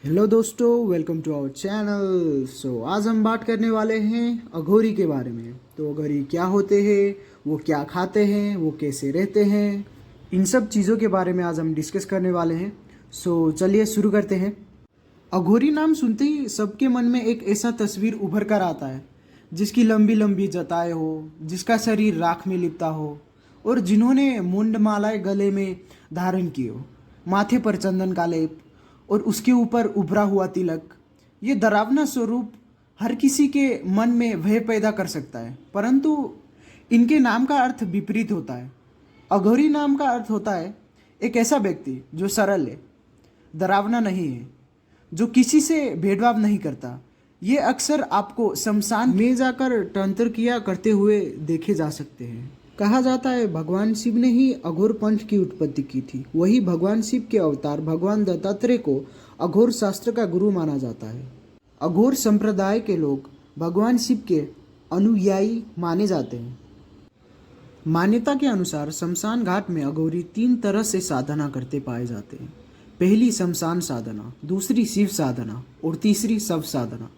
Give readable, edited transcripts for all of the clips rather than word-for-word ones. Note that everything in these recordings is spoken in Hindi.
हेलो दोस्तों, वेलकम टू आवर चैनल। आज हम बात करने वाले हैं अघोरी के बारे में। तो अघोरी क्या होते हैं, वो क्या खाते हैं, वो कैसे रहते हैं, इन सब चीज़ों के बारे में आज हम डिस्कस करने वाले हैं। चलिए शुरू करते हैं। अघोरी नाम सुनते ही सबके मन में एक ऐसा तस्वीर उभर कर आता है जिसकी लंबी लंबी जटाएं हो, जिसका शरीर राख में लिपटा हो और जिन्होंने मुंडमालाएं गले में धारण की हो, माथे पर चंदन का लेप और उसके ऊपर उभरा हुआ तिलक। ये डरावना स्वरूप हर किसी के मन में भय पैदा कर सकता है, परंतु इनके नाम का अर्थ विपरीत होता है। अघोरी नाम का अर्थ होता है एक ऐसा व्यक्ति जो सरल है, डरावना नहीं है, जो किसी से भेदभाव नहीं करता। ये अक्सर आपको शमशान में जाकर तंत्र क्रिया करते हुए देखे जा सकते हैं। कहा जाता है भगवान शिव ने ही अघोर पंथ की उत्पत्ति की थी। वही भगवान शिव के अवतार भगवान दत्तात्रेय को अघोर शास्त्र का गुरु माना जाता है। अघोर संप्रदाय के लोग भगवान शिव के अनुयायी माने जाते हैं। मान्यता के अनुसार शमशान घाट में अघोरी 3 तरह से साधना करते पाए जाते हैं। पहली शमशान साधना, दूसरी शिव साधना और तीसरी शव साधना।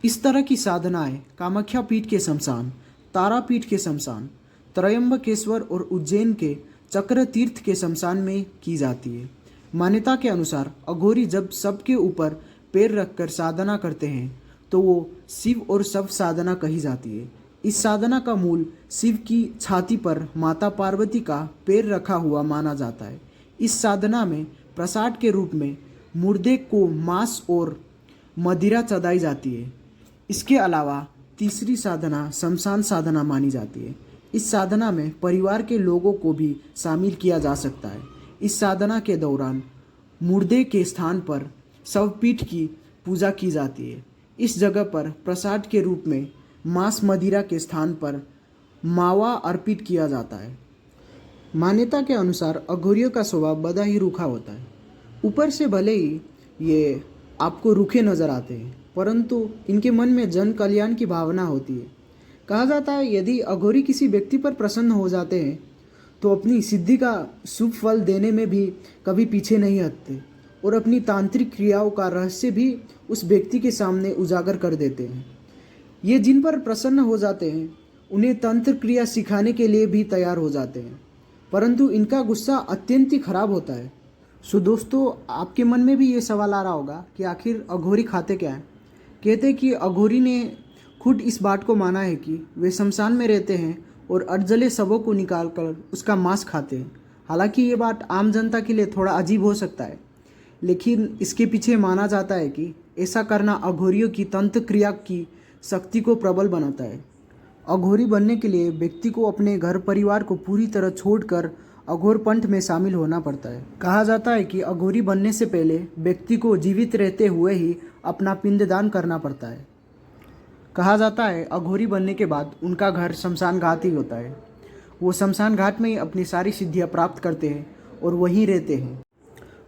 इस तरह की साधनाएं कामाख्या पीठ के शमशान, तारापीठ के शमशान, त्रयंबकेश्वर और उज्जैन के चक्र तीर्थ के शमशान में की जाती है। मान्यता के अनुसार अघोरी जब सबके ऊपर पैर रखकर साधना करते हैं तो वो शिव और शव साधना कही जाती है। इस साधना का मूल शिव की छाती पर माता पार्वती का पैर रखा हुआ माना जाता है। इस साधना में प्रसाद के रूप में मुर्दे को मांस और मदिरा चढ़ाई जाती है। इसके अलावा तीसरी साधना शमशान साधना मानी जाती है। इस साधना में परिवार के लोगों को भी शामिल किया जा सकता है। इस साधना के दौरान मुर्दे के स्थान पर शवपीठ की पूजा की जाती है। इस जगह पर प्रसाद के रूप में मांस मदिरा के स्थान पर मावा अर्पित किया जाता है। मान्यता के अनुसार अघोरियों का स्वभाव बड़ा ही रूखा होता है। ऊपर से भले ही ये आपको रूखे नजर आते हैं, परंतु इनके मन में जन कल्याण की भावना होती है। कहा जाता है यदि अघोरी किसी व्यक्ति पर प्रसन्न हो जाते हैं तो अपनी सिद्धि का शुभ फल देने में भी कभी पीछे नहीं हटते और अपनी तांत्रिक क्रियाओं का रहस्य भी उस व्यक्ति के सामने उजागर कर देते हैं। ये जिन पर प्रसन्न हो जाते हैं उन्हें तंत्र क्रिया सिखाने के लिए भी तैयार हो जाते हैं, परंतु इनका गुस्सा अत्यंत ही खराब होता है। दोस्तों, आपके मन में भी ये सवाल आ रहा होगा कि आखिर अघोरी खाते क्या हैं। कहते हैं कि अघोरी ने खुद इस बात को माना है कि वे शमशान में रहते हैं और अधजले शवों को निकालकर उसका मांस खाते हैं। हालांकि ये बात आम जनता के लिए थोड़ा अजीब हो सकता है, लेकिन इसके पीछे माना जाता है कि ऐसा करना अघोरियों की तंत्र क्रिया की शक्ति को प्रबल बनाता है। अघोरी बनने के लिए व्यक्ति को अपने घर परिवार को पूरी तरह छोड़कर अघोर पंथ में शामिल होना पड़ता है। कहा जाता है कि अघोरी बनने से पहले व्यक्ति को जीवित रहते हुए ही अपना पिंडदान करना पड़ता है। कहा जाता है अघोरी बनने के बाद उनका घर शमशान घाट ही होता है। वो शमशान घाट में ही अपनी सारी सिद्धियां प्राप्त करते हैं और वहीं रहते हैं।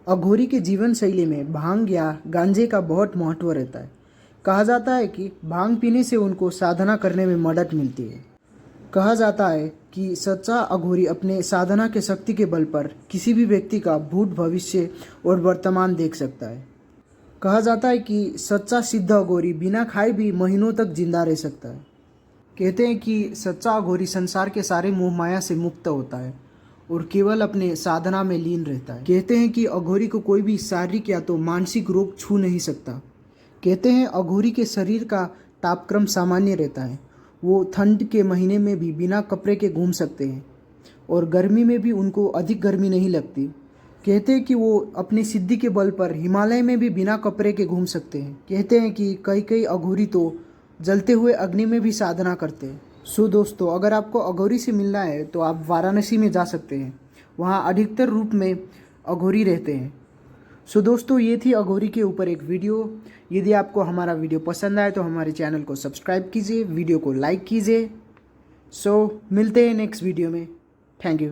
अघोरी के जीवन शैली में भांग या गांजे का बहुत महत्व रहता है। कहा जाता है कि भांग पीने से उनको साधना करने में मदद मिलती है। कहा जाता है कि सच्चा अघोरी अपने साधना के शक्ति के बल पर किसी भी व्यक्ति का भूत, भविष्य और वर्तमान देख सकता है। कहा जाता है कि सच्चा सिद्ध अघोरी बिना खाए भी महीनों तक जिंदा रह सकता है। कहते हैं कि सच्चा अघोरी संसार के सारे मोह माया से मुक्त होता है और केवल अपने साधना में लीन रहता है। कहते हैं कि अघोरी को कोई भी शारीरिक या तो मानसिक रोग छू नहीं सकता। कहते हैं अघोरी के शरीर का तापक्रम सामान्य रहता है। वो ठंड के महीने में भी बिना कपड़े के घूम सकते हैं और गर्मी में भी उनको अधिक गर्मी नहीं लगती। कहते हैं कि वो अपनी सिद्धि के बल पर हिमालय में भी बिना कपड़े के घूम सकते हैं। कहते हैं कि कई अघोरी तो जलते हुए अग्नि में भी साधना करते हैं। दोस्तों, अगर आपको अघोरी से मिलना है तो आप वाराणसी में जा सकते हैं। वहाँ अधिकतर रूप में अघोरी रहते हैं। दोस्तों, ये थी अघोरी के ऊपर एक वीडियो। यदि आपको हमारा वीडियो पसंद आए तो हमारे चैनल को सब्सक्राइब कीजिए, वीडियो को लाइक कीजिए। मिलते हैं नेक्स्ट वीडियो में। Thank you.